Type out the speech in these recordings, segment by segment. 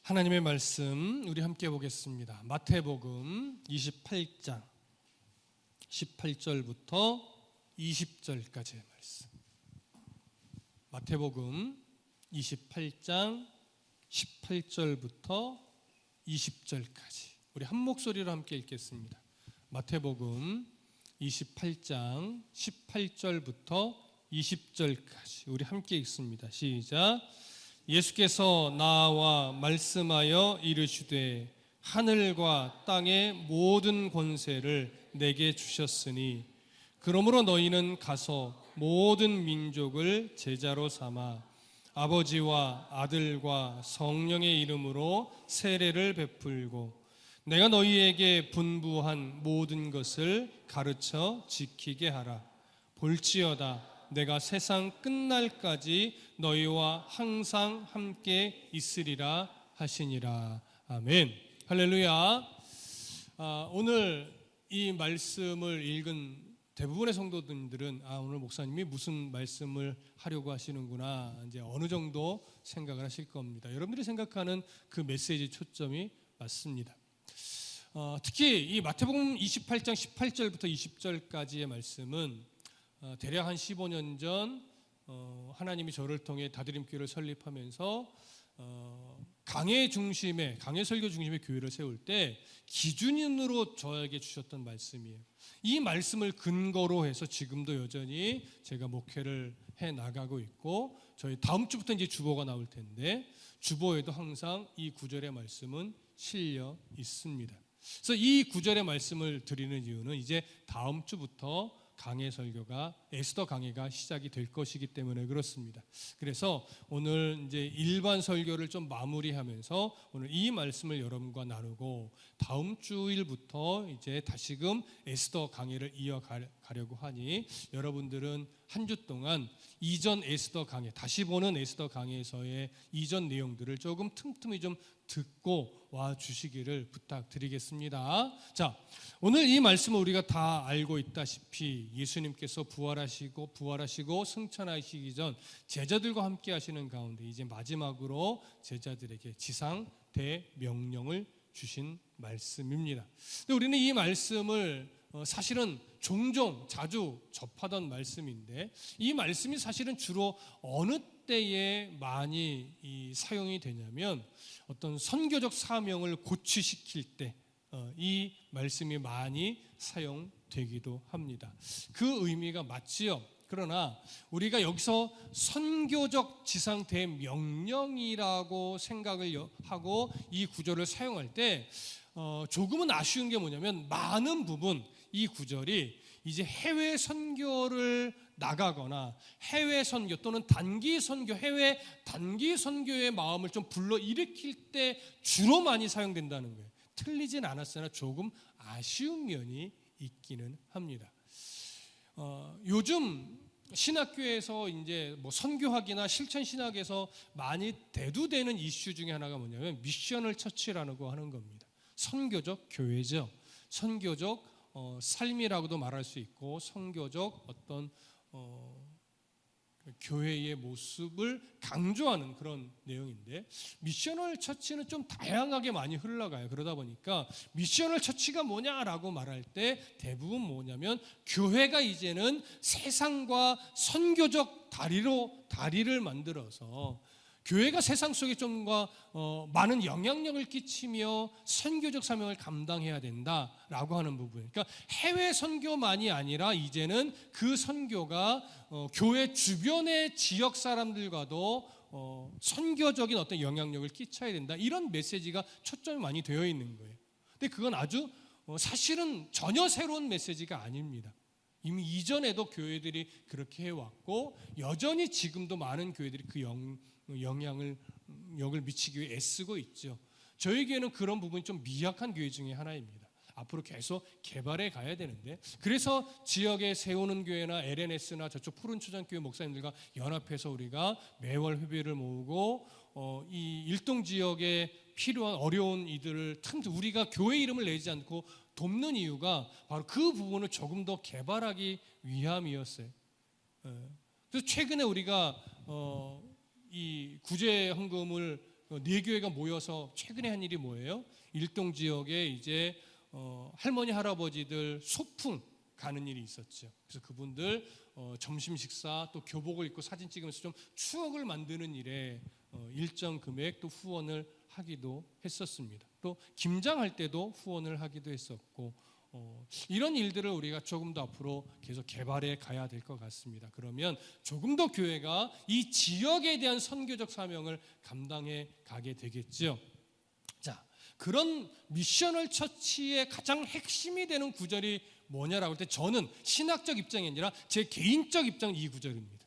하나님의 말씀 우리 함께 보겠습니다. 마태복음 28장 18절부터 20절까지의 말씀. 마태복음 28장 18절부터 20절까지 우리 한 목소리로 함께 읽겠습니다. 마태복음 28장 18절부터 20절까지 우리 함께 읽습니다. 시작. 예수께서 나와 말씀하여 이르시되 하늘과 땅의 모든 권세를 내게 주셨으니 그러므로 너희는 가서 모든 민족을 제자로 삼아 아버지와 아들과 성령의 이름으로 세례를 베풀고 내가 너희에게 분부한 모든 것을 가르쳐 지키게 하라. 볼지어다 내가 세상 끝날까지 너희와 항상 함께 있으리라 하시니라. 아멘. 할렐루야. 오늘 이 말씀을 읽은 대부분의 성도들은 오늘 목사님이 무슨 말씀을 하려고 하시는구나 이제 어느 정도 생각을 하실 겁니다. 여러분들이 생각하는 그 메시지 초점이 맞습니다. 특히 이 마태복음 28장 18절부터 20절까지의 말씀은 대략 한 15년 전 하나님이 저를 통해 다드림교회를 설립하면서 강해 설교 중심의 교회를 세울 때 기준으로 저에게 주셨던 말씀이에요. 이 말씀을 근거로 해서 지금도 여전히 제가 목회를 해 나가고 있고 저희 다음 주부터 이제 주보가 나올 텐데 주보에도 항상 이 구절의 말씀은 실려 있습니다. 그래서 이 구절의 말씀을 드리는 이유는 이제 다음 주부터 강해 설교가 에스더 강해가 시작이 될 것이기 때문에 그렇습니다. 그래서 오늘 이제 일반 설교를 좀 마무리하면서 오늘 이 말씀을 여러분과 나누고 다음 주일부터 이제 다시금 에스더 강해를 이어가려고 하니 여러분들은 한 주 동안 이전 에스더 강해 다시 보는 에스더 강해에서의 이전 내용들을 조금 틈틈이 좀 듣고 와 주시기를 부탁드리겠습니다. 자, 오늘 이 말씀을 우리가 다 알고 있다시피 예수님께서 부활하시고 승천하시기 전 제자들과 함께 하시는 가운데 이제 마지막으로 제자들에게 지상 대명령을 주신 말씀입니다. 근데 우리는 이 말씀을 사실은 종종 자주 접하던 말씀인데 이 말씀이 사실은 주로 어느 때에 많이 사용이 되냐면 어떤 선교적 사명을 고취시킬 때 이 말씀이 많이 사용되기도 합니다. 그 의미가 맞지요. 그러나 우리가 여기서 선교적 지상 대명령이라고 생각을 하고 이 구절을 사용할 때 조금은 아쉬운 게 뭐냐면 많은 부분 이 구절이 이제 해외 선교를 나가거나 해외 선교 또는 단기 선교, 해외 단기 선교의 마음을 좀 불러일으킬 때 주로 많이 사용된다는 거예요. 틀리진 않았으나 조금 아쉬운 면이 있기는 합니다. 요즘 신학교에서 이제 뭐 선교학이나 실천 신학에서 많이 대두되는 이슈 중에 하나가 뭐냐면 미셔널 처치라고 하는 겁니다. 선교적 교회죠. 선교적 삶이라고도 말할 수 있고 선교적 어떤 교회의 모습을 강조하는 그런 내용인데 미셔널 처치는 좀 다양하게 많이 흘러가요. 그러다 보니까 미셔널 처치가 뭐냐라고 말할 때 대부분 뭐냐면 교회가 이제는 세상과 선교적 다리를 만들어서 교회가 세상 속에 좀 많은 영향력을 끼치며 선교적 사명을 감당해야 된다라고 하는 부분. 그러니까 해외 선교만이 아니라 이제는 그 선교가 교회 주변의 지역 사람들과도 선교적인 어떤 영향력을 끼쳐야 된다. 이런 메시지가 초점이 많이 되어 있는 거예요. 근데 그건 아주 사실은 전혀 새로운 메시지가 아닙니다. 이미 이전에도 교회들이 그렇게 해왔고 여전히 지금도 많은 교회들이 그 영향력을 미치기 위해 애쓰고 있죠. 저희 교회는 그런 부분이 좀 미약한 교회 중에 하나입니다. 앞으로 계속 개발해 가야 되는데 그래서 지역에 세우는 교회나 LNS나 저쪽 푸른초장교회 목사님들과 연합해서 우리가 매월 회비를 모으고 이 일동 지역에 필요한 어려운 이들을 우리가 교회 이름을 내지 않고 돕는 이유가 바로 그 부분을 조금 더 개발하기 위함이었어요. 그래서 최근에 우리가 이 구제 헌금을 네 교회가 모여서 최근에 한 일이 뭐예요? 일동 지역에 이제 할머니 할아버지들 소풍 가는 일이 있었죠. 그래서 그분들 점심 식사 또 교복을 입고 사진 찍으면서 좀 추억을 만드는 일에 일정 금액 또 후원을 하기도 했었습니다. 또 김장할 때도 후원을 하기도 했었고 이런 일들을 우리가 조금 더 앞으로 계속 개발해 가야 될 것 같습니다. 그러면 조금 더 교회가 이 지역에 대한 선교적 사명을 감당해 가게 되겠죠. 자, 그런 미셔널 처치의 가장 핵심이 되는 구절이 뭐냐라고 할 때 저는 신학적 입장이 아니라 제 개인적 입장은 이 구절입니다.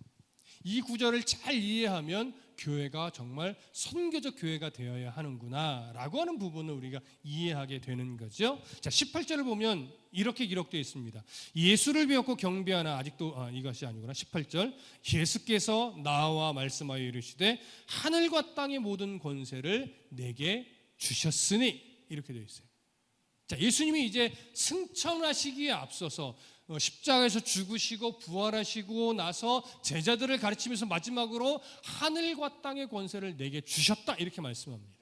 이 구절을 잘 이해하면 교회가 정말 선교적 교회가 되어야 하는구나 라고 하는 부분을 우리가 이해하게 되는 거죠. 자, 18절을 보면 이렇게 기록되어 있습니다. 예수를 배웠고 경배하나 아직도 이것이 아니구나. 18절 예수께서 나와 말씀하여 이르시되 하늘과 땅의 모든 권세를 내게 주셨으니 이렇게 되어 있어요. 자, 예수님이 이제 승천하시기에 앞서서 십자가에서 죽으시고 부활하시고 나서 제자들을 가르치면서 마지막으로 하늘과 땅의 권세를 내게 주셨다 이렇게 말씀합니다.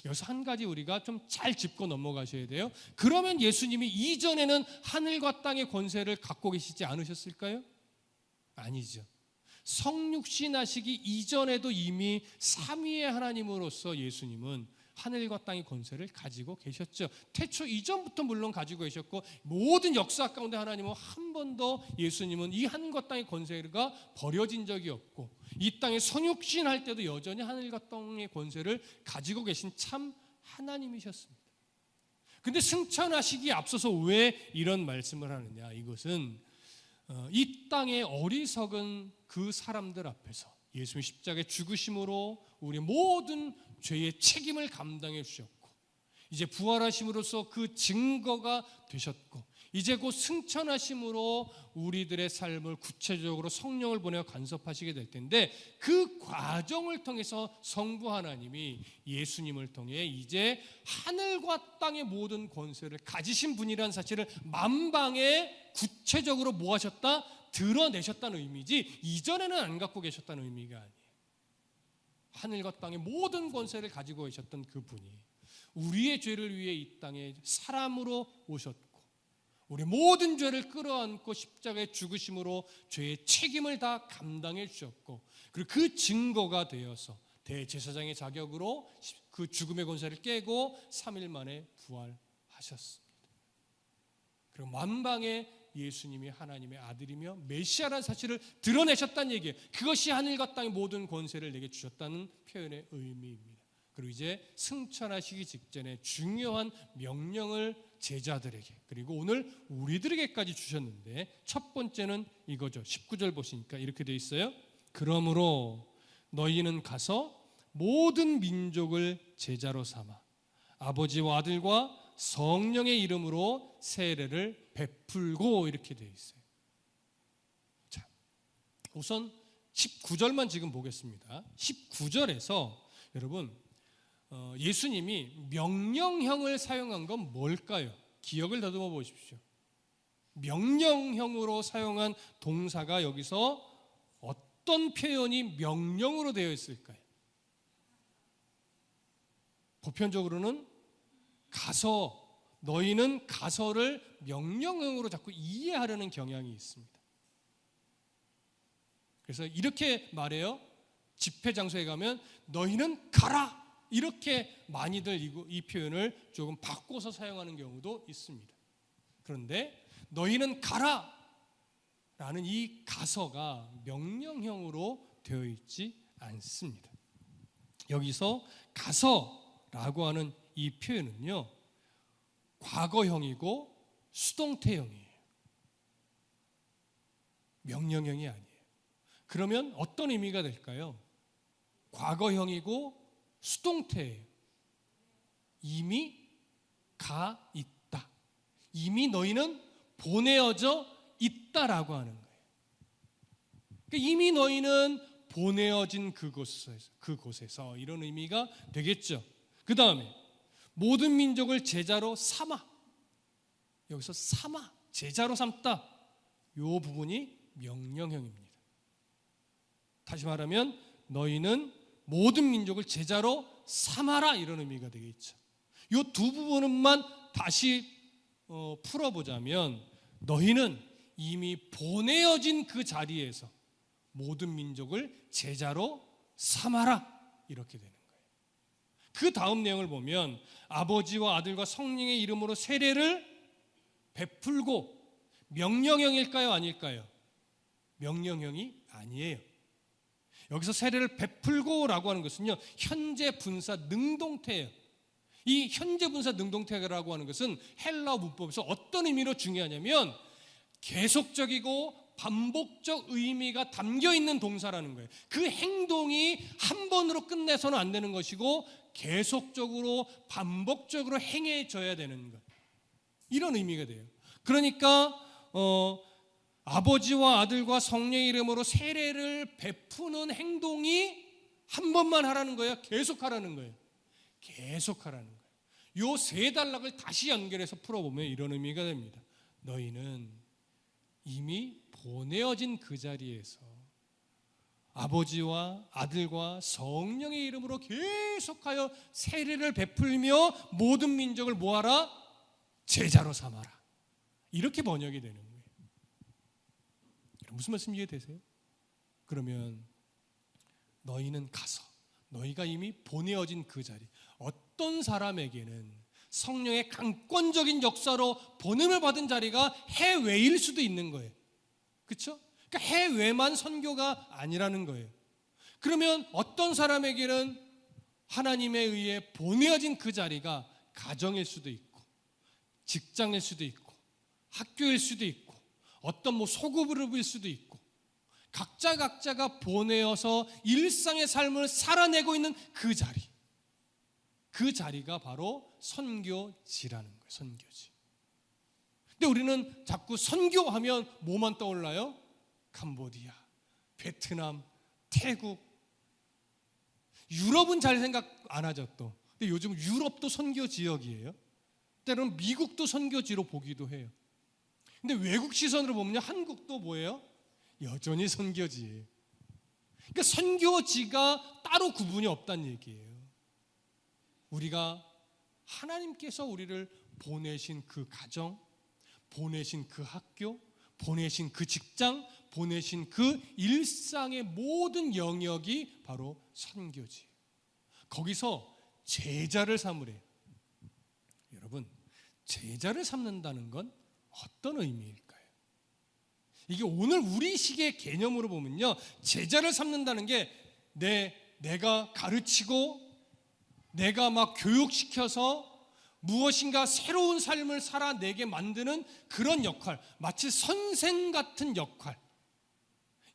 여기서 한 가지 우리가 좀 잘 짚고 넘어가셔야 돼요. 그러면 예수님이 이전에는 하늘과 땅의 권세를 갖고 계시지 않으셨을까요? 아니죠. 성육신 하시기 이전에도 이미 삼위의 하나님으로서 예수님은 하늘과 땅의 권세를 가지고 계셨죠. 태초 이전부터 물론 가지고 계셨고 모든 역사 가운데 하나님은 한 번도 예수님은 이 하늘과 땅의 권세가 버려진 적이 없고 이 땅에 성육신할 때도 여전히 하늘과 땅의 권세를 가지고 계신 참 하나님이셨습니다. 근데 승천하시기에 앞서서 왜 이런 말씀을 하느냐? 이것은 이 땅의 어리석은 그 사람들 앞에서 예수님 십자가의 죽으심으로 우리 모든 죄의 책임을 감당해 주셨고 이제 부활하심으로써 그 증거가 되셨고 이제 곧 승천하심으로 우리들의 삶을 구체적으로 성령을 보내어 간섭하시게 될 텐데 그 과정을 통해서 성부 하나님이 예수님을 통해 이제 하늘과 땅의 모든 권세를 가지신 분이라는 사실을 만방에 구체적으로 뭐 하셨다? 드러내셨다는 의미지 이전에는 안 갖고 계셨다는 의미가 아니에요. 하늘과 땅의 모든 권세를 가지고 계셨던 그분이 우리의 죄를 위해 이 땅에 사람으로 오셨고 우리 모든 죄를 끌어안고 십자가에 죽으심으로 죄의 책임을 다 감당해 주셨고 그리고 그 증거가 되어서 대제사장의 자격으로 그 죽음의 권세를 깨고 3일 만에 부활하셨습니다. 그리고 만방에 예수님이 하나님의 아들이며 메시아라는 사실을 드러내셨다는 얘기예요. 그것이 하늘과 땅의 모든 권세를 내게 주셨다는 표현의 의미입니다. 그리고 이제 승천하시기 직전에 중요한 명령을 제자들에게 그리고 오늘 우리들에게까지 주셨는데 첫 번째는 이거죠. 19절 보시니까 이렇게 되어 있어요. 그러므로 너희는 가서 모든 민족을 제자로 삼아 아버지와 아들과 성령의 이름으로 세례를 베풀고 이렇게 되어 있어요. 자, 우선 19절만 지금 보겠습니다. 19절에서 여러분 예수님이 명령형을 사용한 건 뭘까요? 기억을 더듬어 보십시오. 명령형으로 사용한 동사가 여기서 어떤 표현이 명령으로 되어 있을까요? 보편적으로는 가서 너희는 가서를 명령형으로 자꾸 이해하려는 경향이 있습니다. 그래서 이렇게 말해요. 집회 장소에 가면 너희는 가라 이렇게 많이들 이 표현을 조금 바꿔서 사용하는 경우도 있습니다. 그런데 너희는 가라 라는 이 가서가 명령형으로 되어 있지 않습니다. 여기서 가서라고 하는 이 표현은요 과거형이고 수동태형이에요. 명령형이 아니에요. 그러면 어떤 의미가 될까요? 과거형이고 수동태예요. 이미 가 있다. 이미 너희는 보내어져 있다라고 하는 거예요. 그러니까 이미 너희는 보내어진 그곳에서 이런 의미가 되겠죠. 그 다음에 모든 민족을 제자로 삼아. 여기서 삼아, 제자로 삼다. 이 부분이 명령형입니다. 다시 말하면 너희는 모든 민족을 제자로 삼아라 이런 의미가 되겠죠. 이 두 부분만 다시 풀어보자면 너희는 이미 보내어진 그 자리에서 모든 민족을 제자로 삼아라 이렇게 되는 거예요. 그 다음 내용을 보면 아버지와 아들과 성령의 이름으로 세례를 베풀고 명령형일까요? 아닐까요? 명령형이 아니에요. 여기서 세례를 베풀고라고 하는 것은요, 현재 분사 능동태예요. 이 현재 분사 능동태라고 하는 것은 헬라어 문법에서 어떤 의미로 중요하냐면 계속적이고 반복적 의미가 담겨 있는 동사라는 거예요. 그 행동이 한 번으로 끝내서는 안 되는 것이고 계속적으로 반복적으로 행해져야 되는 것, 이런 의미가 돼요. 그러니까 아버지와 아들과 성령의 이름으로 세례를 베푸는 행동이 한 번만 하라는 거예요? 계속 하라는 거예요? 계속 하라는 거예요. 요 세 단락을 다시 연결해서 풀어보면 이런 의미가 됩니다. 너희는 이미 보내어진 그 자리에서 아버지와 아들과 성령의 이름으로 계속하여 세례를 베풀며 모든 민족을 뭐하라? 제자로 삼아라. 이렇게 번역이 되는 거예요. 무슨 말씀 이해되세요? 그러면 너희는 가서 너희가 이미 보내어진 그 자리, 어떤 사람에게는 성령의 강권적인 역사로 보냄을 받은 자리가 해외일 수도 있는 거예요. 그렇죠? 그러니까 해외만 선교가 아니라는 거예요. 그러면 어떤 사람에게는 하나님에 의해 보내어진 그 자리가 가정일 수도 있고 직장일 수도 있고 학교일 수도 있고 어떤 소그룹일 수도 있고 각자가 보내어서 일상의 삶을 살아내고 있는 그 자리, 그 자리가 바로 선교지라는 거예요. 선교지. 근데 우리는 자꾸 선교하면 뭐만 떠올라요? 캄보디아, 베트남, 태국, 유럽은 잘 생각 안 하죠 또. 근데 요즘 유럽도 선교 지역이에요. 때로는 미국도 선교지로 보기도 해요. 근데 외국 시선으로 보면 한국도 뭐예요? 여전히 선교지예요. 그러니까 선교지가 따로 구분이 없다는 얘기예요. 우리가 하나님께서 우리를 보내신 그 가정, 보내신 그 학교, 보내신 그 직장, 보내신 그 일상의 모든 영역이 바로 선교지예요. 거기서 제자를 삼으래요. 여러분, 제자를 삼는다는 건 어떤 의미일까요? 이게 오늘 우리 시기의 개념으로 보면요, 제자를 삼는다는 게 내가 가르치고 내가 막 교육시켜서 무엇인가 새로운 삶을 살아내게 만드는 그런 역할, 마치 선생 같은 역할,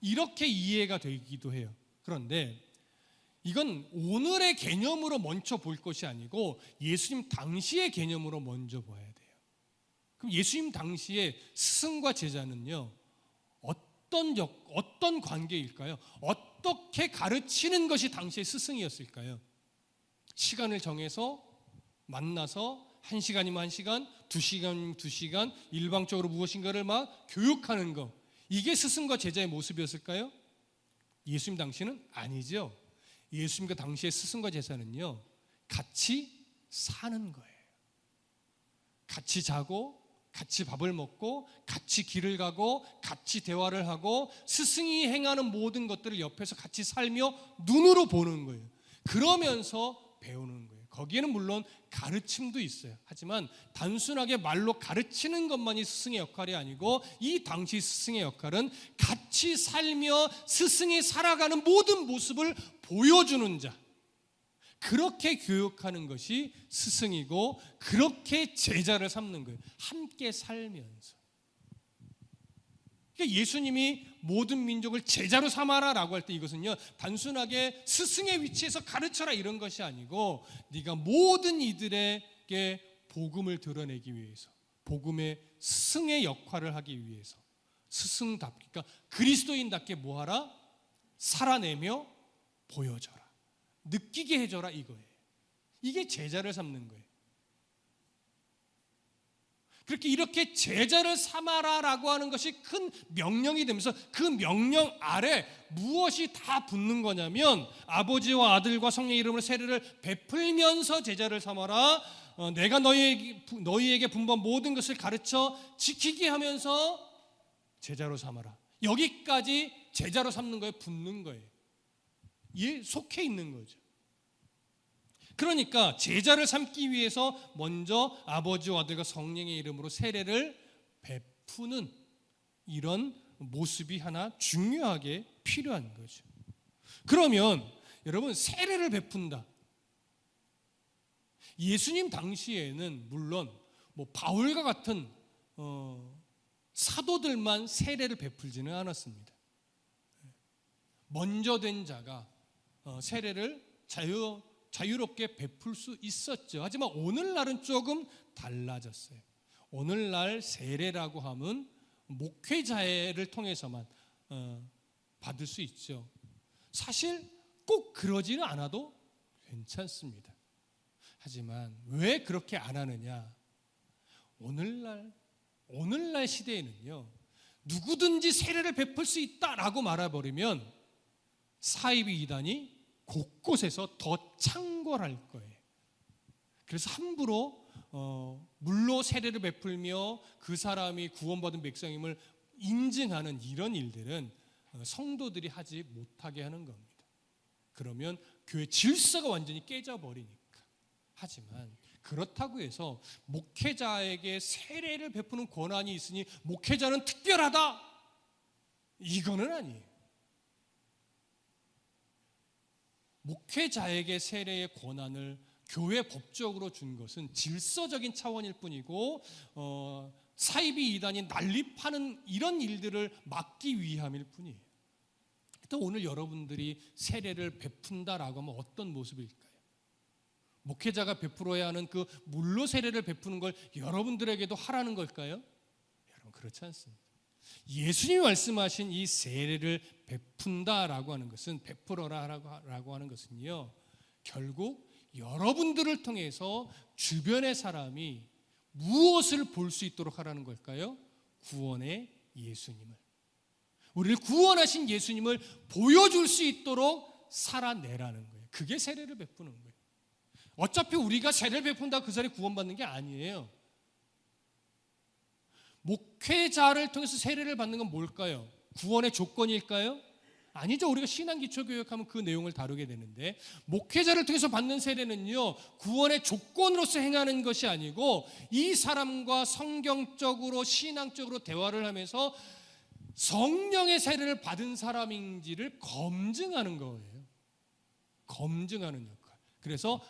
이렇게 이해가 되기도 해요. 그런데 이건 오늘의 개념으로 먼저 볼 것이 아니고 예수님 당시의 개념으로 먼저 봐야 돼요. 그럼 예수님 당시에 스승과 제자는요, 어떤 관계일까요? 어떻게 가르치는 것이 당시의 스승이었을까요? 시간을 정해서 만나서 1시간이면 1시간, 2시간이면 2시간 일방적으로 무엇인가를 막 교육하는 것, 이게 스승과 제자의 모습이었을까요? 예수님 당시는 아니죠. 예수님과 당시의 스승과 제자는요, 같이 사는 거예요. 같이 자고 같이 밥을 먹고 같이 길을 가고 같이 대화를 하고 스승이 행하는 모든 것들을 옆에서 같이 살며 눈으로 보는 거예요. 그러면서 배우는 거예요. 거기에는 물론 가르침도 있어요. 하지만 단순하게 말로 가르치는 것만이 스승의 역할이 아니고 이 당시 스승의 역할은 같이 살며 스승이 살아가는 모든 모습을 보여주는 자, 그렇게 교육하는 것이 스승이고 그렇게 제자를 삼는 거예요. 함께 살면서. 그러니까 예수님이 모든 민족을 제자로 삼아라라고 할 때 이것은요, 단순하게 스승의 위치에서 가르쳐라 이런 것이 아니고 네가 모든 이들에게 복음을 드러내기 위해서, 복음의 스승의 역할을 하기 위해서 스승답게, 그러니까 그리스도인답게 뭐하라? 살아내며 보여줘라, 느끼게 해줘라, 이거예요. 이게 제자를 삼는 거예요. 그렇게 이렇게 제자를 삼아라라고 하는 것이 큰 명령이 되면서 그 명령 아래 무엇이 다 붙는 거냐면 아버지와 아들과 성령의 이름으로 세례를 베풀면서 제자를 삼아라. 내가 너희에게 분부한 모든 것을 가르쳐 지키게 하면서 제자로 삼아라. 여기까지 제자로 삼는 거에 붙는 거예요. 이에 속해 있는 거죠. 그러니까 제자를 삼기 위해서 먼저 아버지와 아들과 성령의 이름으로 세례를 베푸는 이런 모습이 하나 중요하게 필요한 거죠. 그러면 여러분, 세례를 베푼다. 예수님 당시에는 물론 바울과 같은 사도들만 세례를 베풀지는 않았습니다. 먼저 된 자가 세례를 자유롭게 베풀 수 있었죠. 하지만 오늘날은 조금 달라졌어요. 오늘날 세례라고 하면 목회자를 통해서만 받을 수 있죠. 사실 꼭 그러지는 않아도 괜찮습니다. 하지만 왜 그렇게 안 하느냐? 오늘날 시대에는요, 누구든지 세례를 베풀 수 있다라고 말해버리면 사이비 이단이 곳곳에서 더 창궐할 거예요. 그래서 함부로 물로 세례를 베풀며 그 사람이 구원받은 백성임을 인증하는 이런 일들은 성도들이 하지 못하게 하는 겁니다. 그러면 교회 질서가 완전히 깨져버리니까. 하지만 그렇다고 해서 목회자에게 세례를 베푸는 권한이 있으니 목회자는 특별하다, 이거는 아니에요. 목회자에게 세례의 권한을 교회 법적으로 준 것은 질서적인 차원일 뿐이고 사이비 이단이 난립하는 이런 일들을 막기 위함일 뿐이에요. 또 오늘 여러분들이 세례를 베푼다라고 하면 어떤 모습일까요? 목회자가 베풀어야 하는 그 물로 세례를 베푸는 걸 여러분들에게도 하라는 걸까요? 여러분, 그렇지 않습니다. 예수님이 말씀하신 이 세례를 베푼다라고 하는 것은, 베풀어라라고 하는 것은요, 결국 여러분들을 통해서 주변의 사람이 무엇을 볼 수 있도록 하라는 걸까요? 구원의 예수님을, 우리를 구원하신 예수님을 보여줄 수 있도록 살아내라는 거예요. 그게 세례를 베푸는 거예요. 어차피 우리가 세례를 베푼다 그 사람이 구원받는 게 아니에요. 목회자를 통해서 세례를 받는 건 뭘까요? 구원의 조건일까요? 아니죠. 우리가 신앙기초교육하면 그 내용을 다루게 되는데, 목회자를 통해서 받는 세례는요, 구원의 조건으로서 행하는 것이 아니고 이 사람과 성경적으로 신앙적으로 대화를 하면서 성령의 세례를 받은 사람인지를 검증하는 거예요. 검증하는 역할. 그래서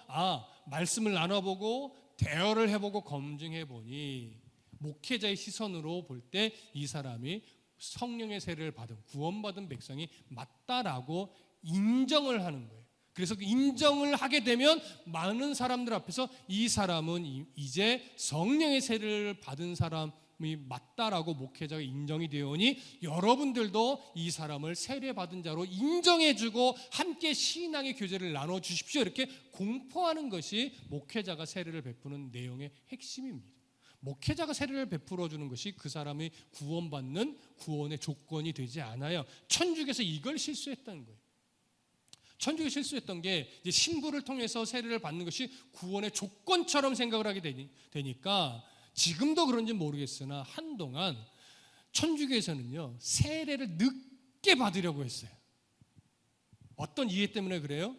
말씀을 나눠보고 대화를 해보고 검증해보니 목회자의 시선으로 볼 때 이 사람이 성령의 세례를 받은 구원받은 백성이 맞다라고 인정을 하는 거예요. 그래서 그 인정을 하게 되면 많은 사람들 앞에서 이 사람은 이제 성령의 세례를 받은 사람이 맞다라고 목회자가 인정이 되오니 여러분들도 이 사람을 세례받은 자로 인정해주고 함께 신앙의 교제를 나눠주십시오, 이렇게 공포하는 것이 목회자가 세례를 베푸는 내용의 핵심입니다. 목회자가 세례를 베풀어 주는 것이 그 사람이 구원받는 구원의 조건이 되지 않아요. 천주교에서 이걸 실수했던 거예요. 천주교 실수했던 게 이제 신부를 통해서 세례를 받는 것이 구원의 조건처럼 생각을 하게 되니까 지금도 그런지 모르겠으나 한동안 천주교에서는요, 세례를 늦게 받으려고 했어요. 어떤 이해 때문에 그래요?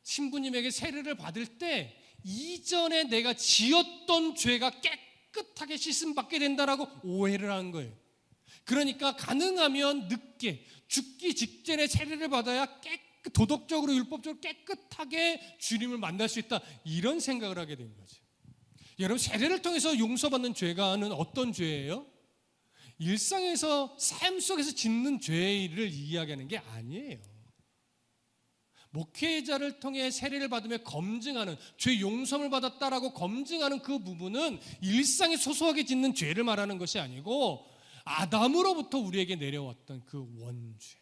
신부님에게 세례를 받을 때 이전에 내가 지었던 죄가 깨끗하게 씻음받게 된다라고 오해를 한 거예요. 그러니까 가능하면 늦게, 죽기 직전에 세례를 받아야 도덕적으로 율법적으로 깨끗하게 주님을 만날 수 있다, 이런 생각을 하게 된 거죠. 여러분, 세례를 통해서 용서받는 죄가는 어떤 죄예요? 일상에서 삶 속에서 짓는 죄를 이야기하는 게 아니에요. 목회자를 통해 세례를 받으며 검증하는, 죄 용서를 받았다라고 검증하는 그 부분은 일상에 소소하게 짓는 죄를 말하는 것이 아니고 아담으로부터 우리에게 내려왔던 그 원죄,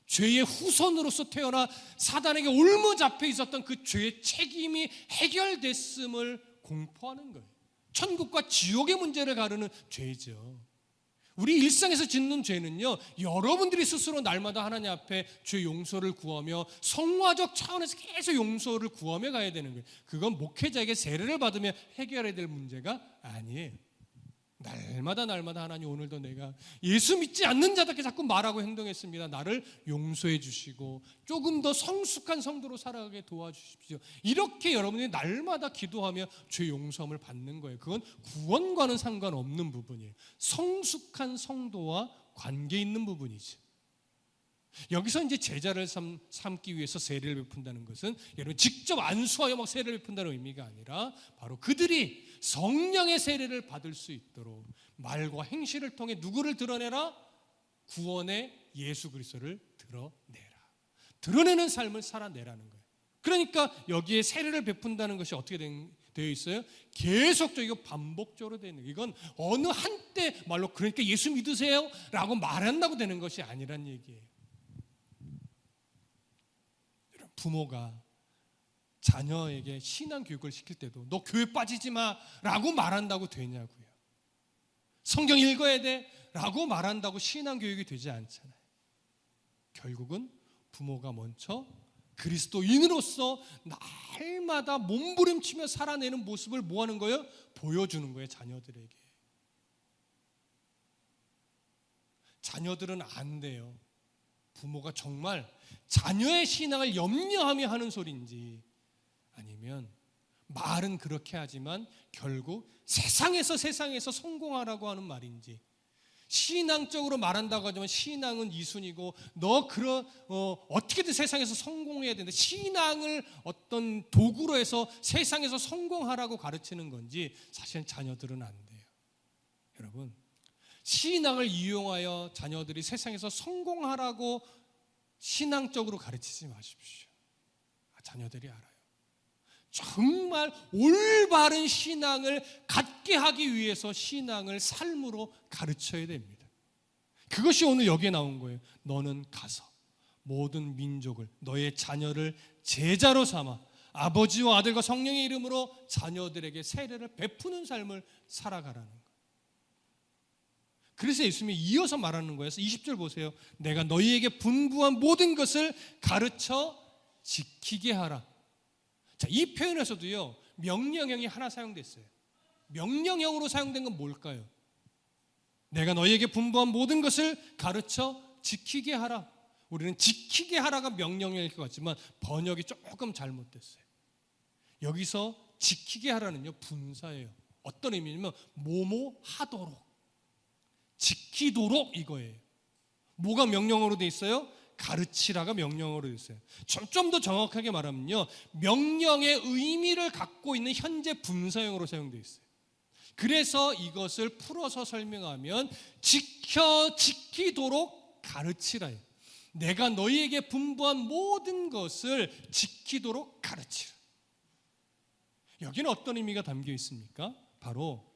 죄의 후손으로서 태어나 사단에게 올무잡혀 있었던 그 죄의 책임이 해결됐음을 공포하는 거예요. 천국과 지옥의 문제를 가르는 죄죠. 우리 일상에서 짓는 죄는요, 여러분들이 스스로 날마다 하나님 앞에 죄 용서를 구하며 성화적 차원에서 계속 용서를 구하며 가야 되는 거예요. 그건 목회자에게 세례를 받으며 해결해야 될 문제가 아니에요. 날마다 하나님, 오늘도 내가 예수 믿지 않는 자답게 자꾸 말하고 행동했습니다. 나를 용서해 주시고 조금 더 성숙한 성도로 살아가게 도와주십시오. 이렇게 여러분이 날마다 기도하며 죄 용서함을 받는 거예요. 그건 구원과는 상관없는 부분이에요. 성숙한 성도와 관계 있는 부분이죠. 여기서 이제 제자를 삼기 위해서 세례를 베푼다는 것은 여러분 직접 안수하여 막 세례를 베푼다는 의미가 아니라 바로 그들이 성령의 세례를 받을 수 있도록 말과 행실을 통해 누구를 드러내라? 구원의 예수 그리스도를 드러내라. 드러내는 삶을 살아내라는 거예요. 그러니까 여기에 세례를 베푼다는 것이 어떻게 되어 있어요? 계속적이고 반복적으로 되어 있는 거예요. 이건 어느 한때 말로 그러니까 예수 믿으세요 라고 말한다고 되는 것이 아니란 얘기예요. 부모가 자녀에게 신앙 교육을 시킬 때도 너 교회 빠지지 마 라고 말한다고 되냐고요. 성경 읽어야 돼 라고 말한다고 신앙 교육이 되지 않잖아요. 결국은 부모가 먼저 그리스도인으로서 날마다 몸부림치며 살아내는 모습을 뭐 하는 거예요? 보여주는 거예요. 자녀들에게. 자녀들은 안 돼요. 부모가 정말 자녀의 신앙을 염려하며 하는 소리인지 아니면 말은 그렇게 하지만 결국 세상에서 성공하라고 하는 말인지, 신앙적으로 말한다고 하지만 신앙은 이순이고 너 어떻게든 세상에서 성공해야 된다, 신앙을 어떤 도구로 해서 세상에서 성공하라고 가르치는 건지 사실 자녀들은 안 돼요. 여러분, 신앙을 이용하여 자녀들이 세상에서 성공하라고 신앙적으로 가르치지 마십시오. 자녀들이 알아요. 정말 올바른 신앙을 갖게 하기 위해서 신앙을 삶으로 가르쳐야 됩니다. 그것이 오늘 여기에 나온 거예요. 너는 가서 모든 민족을, 너의 자녀를 제자로 삼아 아버지와 아들과 성령의 이름으로 자녀들에게 세례를 베푸는 삶을 살아가라는 거예요. 그래서 예수님이 이어서 말하는 거예요. 20절 보세요. 내가 너희에게 분부한 모든 것을 가르쳐 지키게 하라. 자, 이 표현에서도요, 명령형이 하나 사용됐어요. 명령형으로 사용된 건 뭘까요? 내가 너희에게 분부한 모든 것을 가르쳐 지키게 하라. 우리는 지키게 하라가 명령형일 것 같지만 번역이 조금 잘못됐어요. 여기서 지키게 하라는요, 분사예요. 어떤 의미냐면 뭐뭐 하도록, 지키도록 이거예요. 뭐가 명령어로 돼 있어요? 가르치라가 명령어로 돼 있어요. 좀 더 정확하게 말하면요, 명령의 의미를 갖고 있는 현재 분사형으로 사용되어 있어요. 그래서 이것을 풀어서 설명하면 지키도록 가르치라요. 내가 너희에게 분부한 모든 것을 지키도록 가르치라. 여기는 어떤 의미가 담겨 있습니까? 바로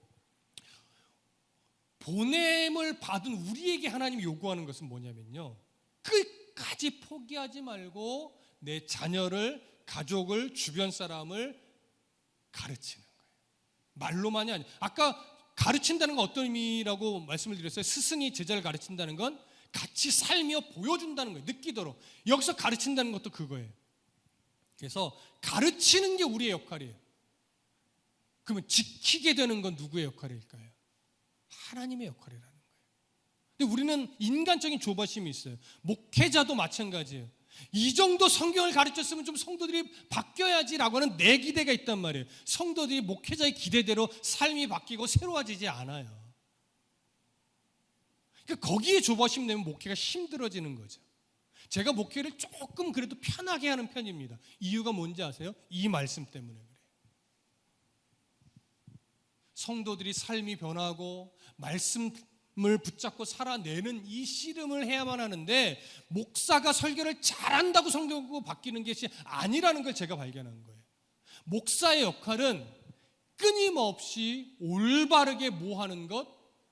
보냄을 받은 우리에게 하나님이 요구하는 것은 뭐냐면요, 끝까지 포기하지 말고 내 자녀를, 가족을, 주변 사람을 가르치는 거예요. 말로만이 아니에요. 아까 가르친다는 건 어떤 의미라고 말씀을 드렸어요? 스승이 제자를 가르친다는 건 같이 살며 보여준다는 거예요. 느끼도록. 여기서 가르친다는 것도 그거예요. 그래서 가르치는 게 우리의 역할이에요. 그러면 지키게 되는 건 누구의 역할일까요? 하나님의 역할이라는 거예요. 근데 우리는 인간적인 조바심이 있어요. 목회자도 마찬가지예요. 이 정도 성경을 가르쳤으면 좀 성도들이 바뀌어야지라고 하는 내 기대가 있단 말이에요. 성도들이 목회자의 기대대로 삶이 바뀌고 새로워지지 않아요. 그러니까 거기에 조바심 내면 목회가 힘들어지는 거죠. 제가 목회를 조금 그래도 편하게 하는 편입니다. 이유가 뭔지 아세요? 이 말씀 때문에 그래요. 성도들이 삶이 변하고 말씀을 붙잡고 살아내는 이 씨름을 해야만 하는데, 목사가 설교를 잘한다고 성도가 바뀌는 것이 아니라는 걸 제가 발견한 거예요. 목사의 역할은 끊임없이 올바르게 뭐 하는 것?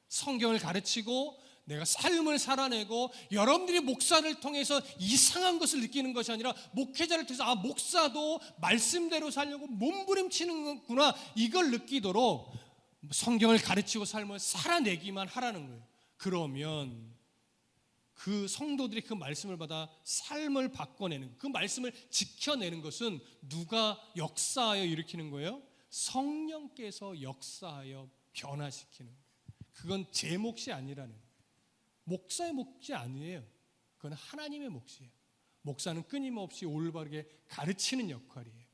성경을 가르치고 내가 삶을 살아내고, 여러분들이 목사를 통해서 이상한 것을 느끼는 것이 아니라 목회자를 통해서 목사도 말씀대로 살려고 몸부림치는구나, 이걸 느끼도록 성경을 가르치고 삶을 살아내기만 하라는 거예요. 그러면 그 성도들이 그 말씀을 받아 삶을 바꿔내는, 그 말씀을 지켜내는 것은 누가 역사하여 일으키는 거예요? 성령께서 역사하여 변화시키는 거예요. 그건 제 몫이 아니라는 거예요. 목사의 몫이 아니에요. 그건 하나님의 몫이에요. 목사는 끊임없이 올바르게 가르치는 역할이에요.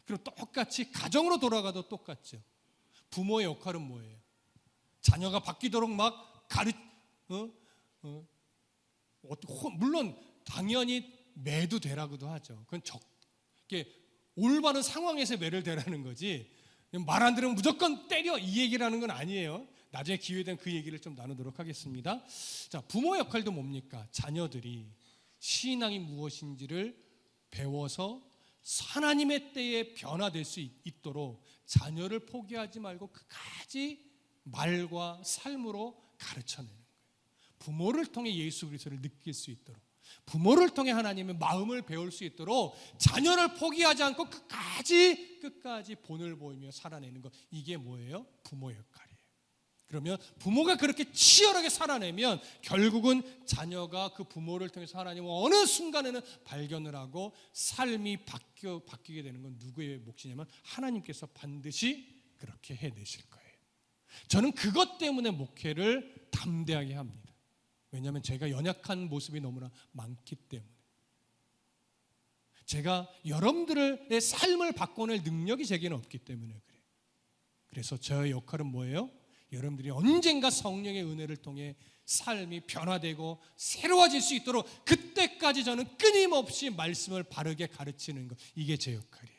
그리고 똑같이 가정으로 돌아가도 똑같죠. 부모의 역할은 뭐예요? 자녀가 바뀌도록 막 물론 당연히 매도 되라고도 하죠. 그건 올바른 상황에서 매를 대라는 거지, 말 안 들으면 무조건 때려 이 얘기라는 건 아니에요. 나중에 기회 되면 그 얘기를 좀 나누도록 하겠습니다. 자, 부모 역할도 뭡니까? 자녀들이 신앙이 무엇인지를 배워서 하나님의 때에 변화될 수 있도록 자녀를 포기하지 말고 끝까지 말과 삶으로 가르쳐내는 거예요. 부모를 통해 예수 그리스도를 느낄 수 있도록, 부모를 통해 하나님의 마음을 배울 수 있도록 자녀를 포기하지 않고 끝까지 본을 보이며 살아내는 것, 이게 뭐예요? 부모 역할이에요. 그러면 부모가 그렇게 치열하게 살아내면 결국은 자녀가 그 부모를 통해서 하나님을 어느 순간에는 발견을 하고 삶이 바뀌게 되는 건 누구의 몫이냐면 하나님께서 반드시 그렇게 해내실 거예요. 저는 그것 때문에 목회를 담대하게 합니다. 왜냐하면 제가 연약한 모습이 너무나 많기 때문에. 제가 여러분들의 삶을 바꿔낼 능력이 제게는 없기 때문에 그래요. 그래서 저의 역할은 뭐예요? 여러분들이 언젠가 성령의 은혜를 통해 삶이 변화되고 새로워질 수 있도록 그때까지 저는 끊임없이 말씀을 바르게 가르치는 것, 이게 제 역할이에요.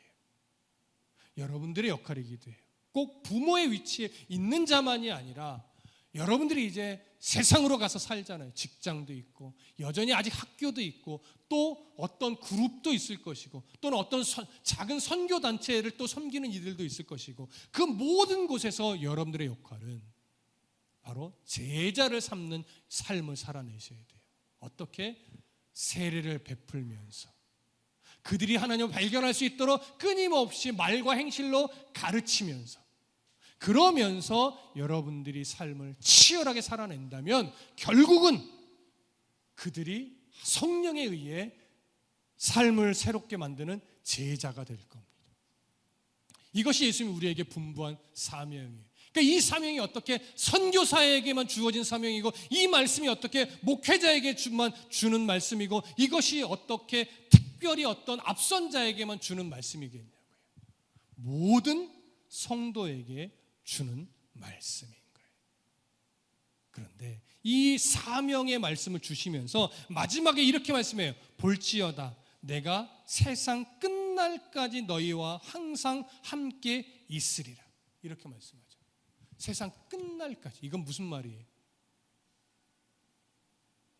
여러분들의 역할이기도 해요. 꼭 부모의 위치에 있는 자만이 아니라 여러분들이 이제 세상으로 가서 살잖아요. 직장도 있고 여전히 아직 학교도 있고 또 어떤 그룹도 있을 것이고 또는 어떤 작은 선교단체를 또 섬기는 이들도 있을 것이고, 그 모든 곳에서 여러분들의 역할은 바로 제자를 삼는 삶을 살아내셔야 돼요. 어떻게? 세례를 베풀면서 그들이 하나님을 발견할 수 있도록 끊임없이 말과 행실로 가르치면서, 그러면서 여러분들이 삶을 치열하게 살아낸다면 결국은 그들이 성령에 의해 삶을 새롭게 만드는 제자가 될 겁니다. 이것이 예수님이 우리에게 분부한 사명이에요. 그러니까 이 사명이 어떻게 선교사에게만 주어진 사명이고, 이 말씀이 어떻게 목회자에게만 주는 말씀이고, 이것이 어떻게 특별히 어떤 앞선 자에게만 주는 말씀이겠냐고요. 모든 성도에게 주는 말씀인 거예요. 그런데 이 사명의 말씀을 주시면서 마지막에 이렇게 말씀해요. 볼지어다 내가 세상 끝날까지 너희와 항상 함께 있으리라. 이렇게 말씀하죠. 세상 끝날까지. 이건 무슨 말이에요?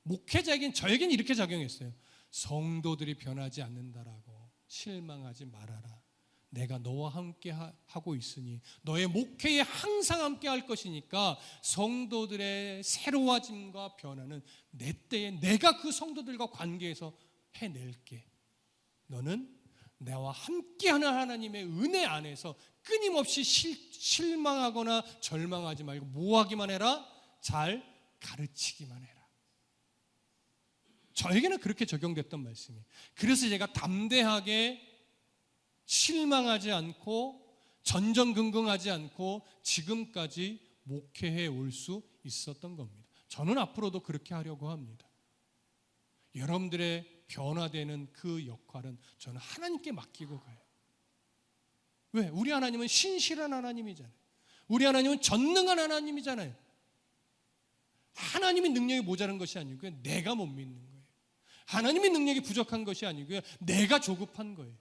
목회자에겐, 저에겐 이렇게 작용했어요. 성도들이 변하지 않는다라고 실망하지 말아라. 내가 너와 함께 하고 있으니 너의 목회에 항상 함께 할 것이니까 성도들의 새로워짐과 변화는 내 때에 내가 그 성도들과 관계에서 해낼게. 너는 나와 함께하는 하나님의 은혜 안에서 끊임없이 실망하거나 절망하지 말고 뭐 하기만 해라? 잘 가르치기만 해라. 저에게는 그렇게 적용됐던 말씀이에요. 그래서 제가 담대하게 실망하지 않고 전전긍긍하지 않고 지금까지 목회해 올 수 있었던 겁니다. 저는 앞으로도 그렇게 하려고 합니다. 여러분들의 변화되는 그 역할은 저는 하나님께 맡기고 가요. 왜? 우리 하나님은 신실한 하나님이잖아요. 우리 하나님은 전능한 하나님이잖아요. 하나님의 능력이 모자란 것이 아니고요, 내가 못 믿는 거예요. 하나님의 능력이 부족한 것이 아니고요, 내가 조급한 거예요.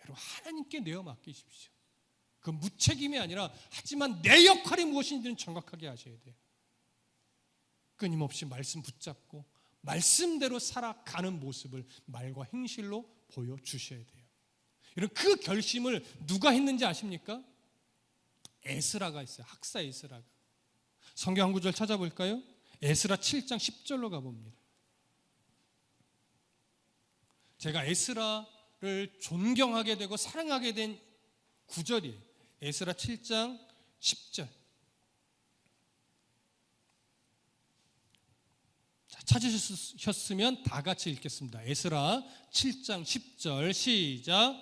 여러분, 하나님께 내어 맡기십시오. 그 무책임이 아니라, 하지만 내 역할이 무엇인지는 정확하게 아셔야 돼요. 끊임없이 말씀 붙잡고 말씀대로 살아가는 모습을 말과 행실로 보여주셔야 돼요. 여러분, 그 결심을 누가 했는지 아십니까? 에스라가 있어요. 학사 에스라가. 성경 한 구절 찾아볼까요? 에스라 7장 10절로 가봅니다. 제가 에스라를 존경하게 되고 사랑하게 된 구절이에요. 에스라 7장 10절. 찾으셨으면 다 같이 읽겠습니다. 에스라 7장 10절 시작.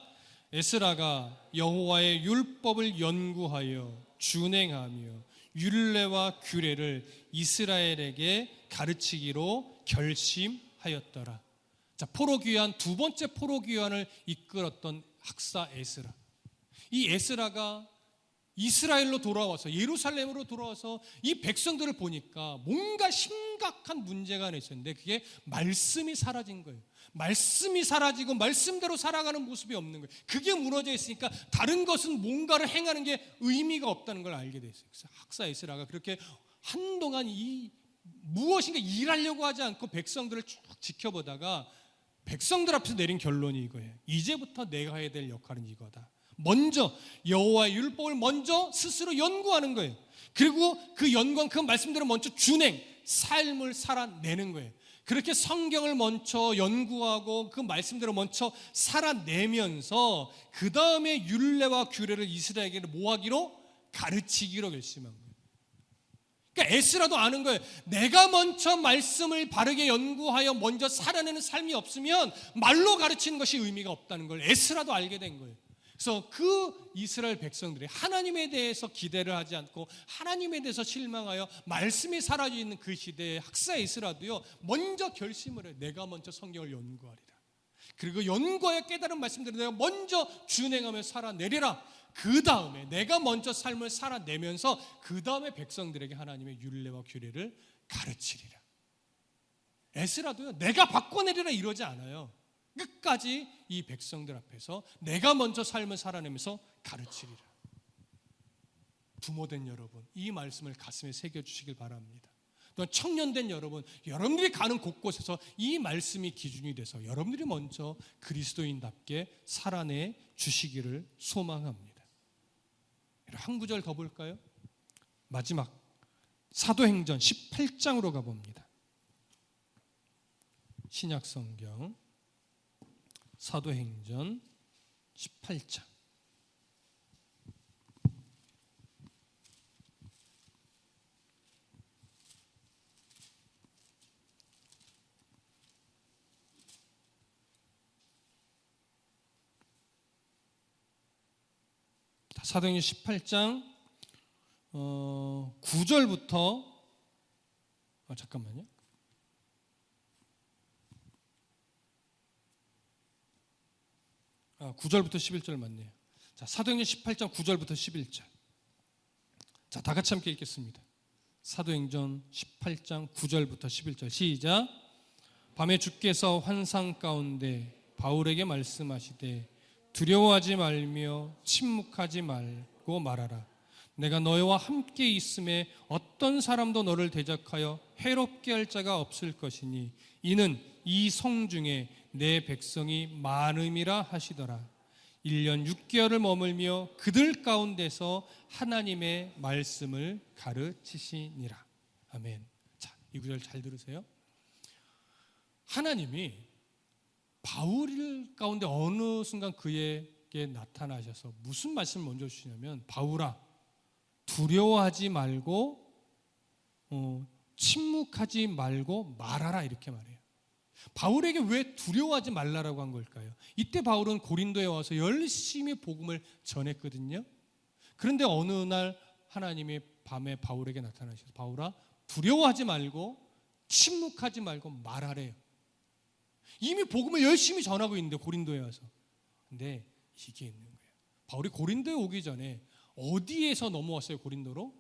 에스라가 여호와의 율법을 연구하여 준행하며 율례와 규례를 이스라엘에게 가르치기로 결심하였더라. 자, 포로귀환, 두 번째 포로귀환을 이끌었던 학사 에스라. 이 에스라가 이스라엘로 돌아와서, 예루살렘으로 돌아와서 이 백성들을 보니까 뭔가 심각한 문제가 하나 있었는데, 그게 말씀이 사라진 거예요. 말씀이 사라지고 말씀대로 살아가는 모습이 없는 거예요. 그게 무너져 있으니까 다른 것은 뭔가를 행하는 게 의미가 없다는 걸 알게 됐어요. 그래서 학사 에스라가 그렇게 한동안 무엇인가 일하려고 하지 않고 백성들을 쭉 지켜보다가 백성들 앞에서 내린 결론이 이거예요. 이제부터 내가 해야 될 역할은 이거다. 먼저 여호와의 율법을 먼저 스스로 연구하는 거예요. 그리고 그 연구한 그 말씀대로 먼저 준행, 삶을 살아내는 거예요. 그렇게 성경을 먼저 연구하고 그 말씀대로 먼저 살아내면서 그 다음에 율례와 규례를 이스라엘에게 뭐하기로? 가르치기로 결심한 거예요. 그러니까 에스라도 아는 거예요. 내가 먼저 말씀을 바르게 연구하여 먼저 살아내는 삶이 없으면 말로 가르치는 것이 의미가 없다는 걸 에스라도 알게 된 거예요. 그래서 그 이스라엘 백성들이 하나님에 대해서 기대를 하지 않고 하나님에 대해서 실망하여 말씀이 사라져 있는 그 시대에 학사 에스라도요, 먼저 결심을 해요. 내가 먼저 성경을 연구하리라. 그리고 연구하여 깨달은 말씀대로 내가 먼저 준행하며 살아내리라. 그 다음에 내가 먼저 삶을 살아내면서 그 다음에 백성들에게 하나님의 율례와 규례를 가르치리라. 에스라도요, 내가 바꿔내리라 이러지 않아요. 끝까지 이 백성들 앞에서 내가 먼저 삶을 살아내면서 가르치리라. 부모된 여러분, 이 말씀을 가슴에 새겨주시길 바랍니다. 또한 청년된 여러분, 여러분들이 가는 곳곳에서 이 말씀이 기준이 돼서 여러분들이 먼저 그리스도인답게 살아내 주시기를 소망합니다. 한 구절 더 볼까요? 마지막 사도행전 18장으로 가봅니다. 신약성경 사도행전 18장. 사도행전 18장 9절부터 잠깐만요. 아, 9절부터 11절 맞네요. 자, 사도행전 18장 9절부터 11절. 자, 다 같이 함께 읽겠습니다. 사도행전 18장 9절부터 11절 시작. 밤에 주께서 환상 가운데 바울에게 말씀하시되 두려워하지 말며 침묵하지 말고 말하라. 내가 너희와 함께 있음에 어떤 사람도 너를 대적하여 해롭게 할 자가 없을 것이니 이는 이 성 중에 내 백성이 많음이라 하시더라. 1년 6개월을 머물며 그들 가운데서 하나님의 말씀을 가르치시니라. 아멘. 자, 이 구절 잘 들으세요. 하나님이 바울 가운데 어느 순간 그에게 나타나셔서 무슨 말씀을 먼저 주시냐면, 바울아, 두려워하지 말고 침묵하지 말고 말하라, 이렇게 말해요. 바울에게 왜 두려워하지 말라라고 한 걸까요? 이때 바울은 고린도에 와서 열심히 복음을 전했거든요. 그런데 어느 날 하나님이 밤에 바울에게 나타나셔서 바울아, 두려워하지 말고 침묵하지 말고 말하래요. 이미 복음을 열심히 전하고 있는데 고린도에 와서. 근데 이게 있는 거예요. 바울이 고린도에 오기 전에 어디에서 넘어왔어요? 고린도로?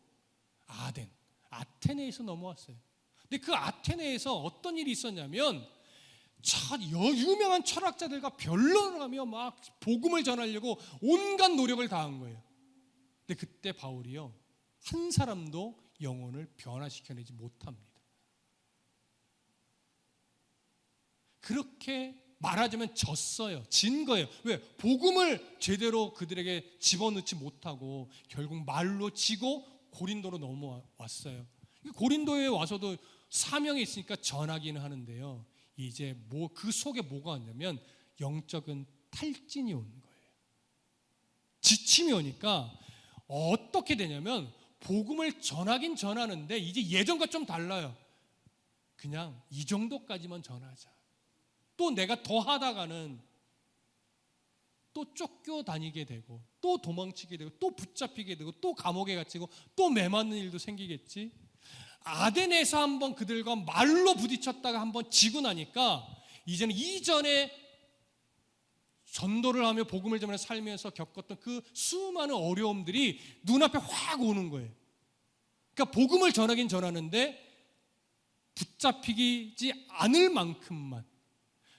아테네에서 넘어왔어요. 근데 그 아테네에서 어떤 일이 있었냐면, 유명한 철학자들과 변론을 하며 막 복음을 전하려고 온갖 노력을 다한 거예요. 근데 그때 바울이요, 한 사람도 영혼을 변화시켜내지 못합니다. 그렇게 말하자면 졌어요. 진 거예요. 왜? 복음을 제대로 그들에게 집어넣지 못하고 결국 말로 지고 고린도로 넘어왔어요. 고린도에 와서도 사명이 있으니까 전하기는 하는데요, 이제 그 속에 뭐가 왔냐면 영적인 탈진이 오는 거예요. 지침이 오니까 어떻게 되냐면 복음을 전하긴 전하는데 이제 예전과 좀 달라요. 그냥 이 정도까지만 전하자. 또 내가 더 하다가는 또 쫓겨다니게 되고 또 도망치게 되고 또 붙잡히게 되고 또 감옥에 갇히고 또 매맞는 일도 생기겠지. 아덴에서 한번 그들과 말로 부딪혔다가 한번 지고 나니까 이제는 이전에 전도를 하며 복음을 전하며 살면서 겪었던 그 수많은 어려움들이 눈앞에 확 오는 거예요. 그러니까 복음을 전하긴 전하는데 붙잡히지 않을 만큼만,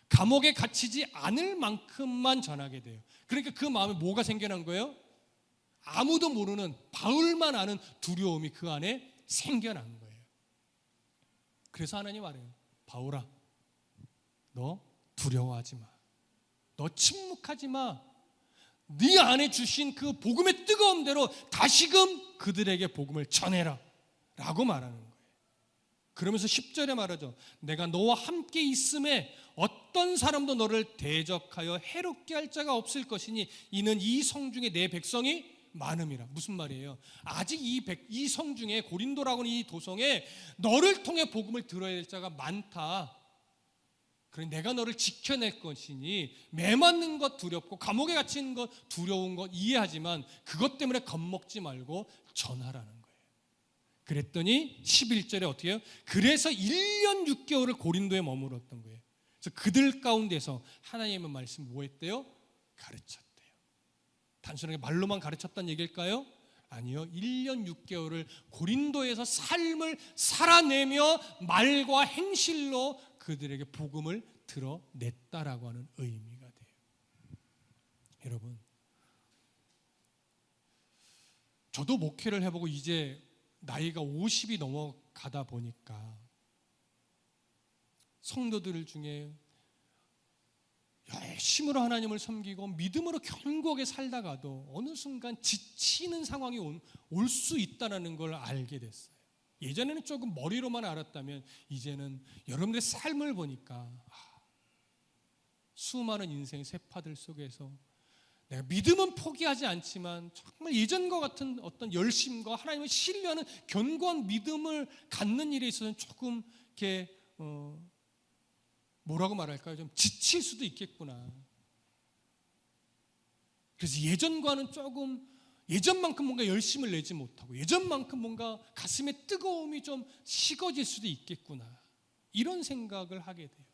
감옥에 갇히지 않을 만큼만 전하게 돼요. 그러니까 그 마음에 뭐가 생겨난 거예요? 아무도 모르는 바울만 아는 두려움이 그 안에 생겨난 거예요. 그래서 하나님 말해요. 바울아, 너 두려워하지 마. 너 침묵하지 마. 네 안에 주신 그 복음의 뜨거운 대로 다시금 그들에게 복음을 전해라 라고 말하는 거예요. 그러면서 10절에 말하죠. 내가 너와 함께 있음에 어떤 사람도 너를 대적하여 해롭게 할 자가 없을 것이니 이는 이 성중에 내 백성이 많음이라. 무슨 말이에요? 아직 이 성중에, 고린도라고는 이 도성에 너를 통해 복음을 들어야 할 자가 많다. 그래 내가 너를 지켜낼 것이니 매맞는 것 두렵고 감옥에 갇히는 것 두려운 것 이해하지만 그것 때문에 겁먹지 말고 전하라는 거예요. 그랬더니 11절에 어떻게 해요? 그래서 1년 6개월을 고린도에 머물렀던 거예요. 그래서 그들 가운데서 하나님의 말씀 뭐 했대요? 가르쳤대요. 단순하게 말로만 가르쳤다는 얘기일까요? 아니요. 1년 6개월을 고린도에서 삶을 살아내며 말과 행실로 그들에게 복음을 드러냈다라고 하는 의미가 돼요. 여러분, 저도 목회를 해보고 이제 나이가 50이 넘어가다 보니까 성도들 중에 열심으로 하나님을 섬기고 믿음으로 견고하게 살다가도 어느 순간 지치는 상황이 올 수 있다는 걸 알게 됐어요. 예전에는 조금 머리로만 알았다면 이제는 여러분들의 삶을 보니까 수많은 인생 세파들 속에서 내가 믿음은 포기하지 않지만 정말 예전과 같은 어떤 열심과 하나님을 신뢰하는 견고한 믿음을 갖는 일에 있어서는 조금 이렇게 뭐라고 말할까요? 좀 지칠 수도 있겠구나. 그래서 예전과는 조금 예전만큼 뭔가 열심을 내지 못하고 예전만큼 뭔가 가슴의 뜨거움이 좀 식어질 수도 있겠구나. 이런 생각을 하게 돼요.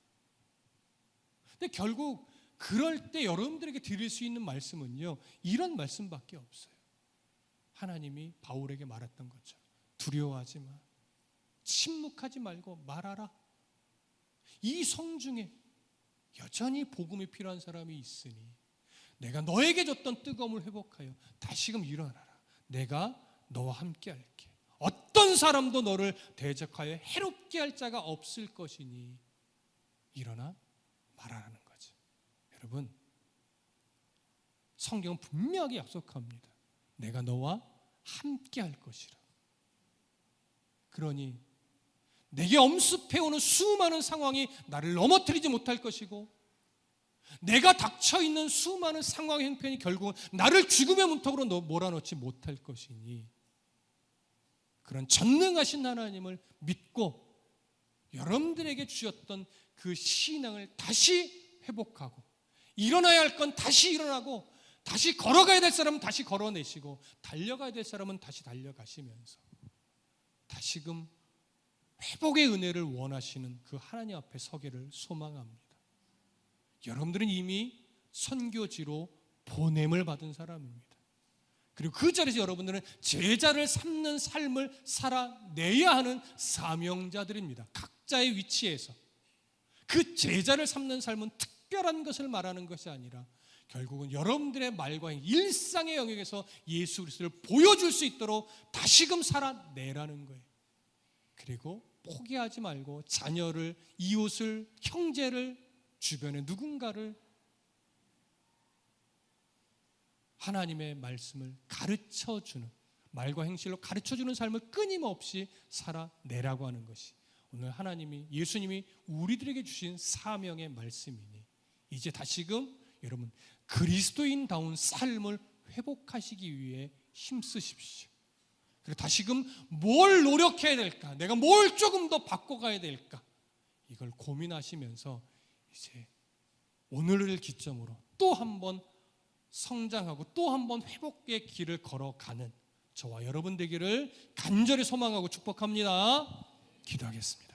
근데 결국 그럴 때 여러분들에게 드릴 수 있는 말씀은요, 이런 말씀밖에 없어요. 하나님이 바울에게 말했던 것처럼 두려워하지 마. 침묵하지 말고 말하라. 이 성중에 여전히 복음이 필요한 사람이 있으니 내가 너에게 줬던 뜨거움을 회복하여 다시금 일어나라. 내가 너와 함께 할게. 어떤 사람도 너를 대적하여 해롭게 할 자가 없을 것이니 일어나 말하라는 거죠. 여러분, 성경은 분명하게 약속합니다. 내가 너와 함께 할 것이라. 그러니 내게 엄습해오는 수많은 상황이 나를 넘어뜨리지 못할 것이고 내가 닥쳐있는 수많은 상황의 형편이 결국은 나를 죽음의 문턱으로 몰아넣지 못할 것이니 그런 전능하신 하나님을 믿고 여러분들에게 주셨던 그 신앙을 다시 회복하고 일어나야 할 건 다시 일어나고 다시 걸어가야 될 사람은 다시 걸어내시고 달려가야 될 사람은 다시 달려가시면서 다시금 회복의 은혜를 원하시는 그 하나님 앞에 서기를 소망합니다. 여러분들은 이미 선교지로 보냄을 받은 사람입니다. 그리고 그 자리에서 여러분들은 제자를 삼는 삶을 살아내야 하는 사명자들입니다. 각자의 위치에서 그 제자를 삼는 삶은 특별한 것을 말하는 것이 아니라 결국은 여러분들의 말과 일상의 영역에서 예수 그리스도를 보여줄 수 있도록 다시금 살아내라는 거예요. 그리고 포기하지 말고 자녀를, 이웃을, 형제를, 주변의 누군가를 하나님의 말씀을 가르쳐주는, 말과 행실로 가르쳐주는 삶을 끊임없이 살아내라고 하는 것이 오늘 하나님이, 예수님이 우리들에게 주신 사명의 말씀이니 이제 다시금 여러분 그리스도인다운 삶을 회복하시기 위해 힘쓰십시오. 그리고 다시금 뭘 노력해야 될까? 내가 뭘 조금 더 바꿔가야 될까? 이걸 고민하시면서 이제 오늘을 기점으로 또 한번 성장하고 또 한번 회복의 길을 걸어가는 저와 여러분 되기를 간절히 소망하고 축복합니다. 기도하겠습니다.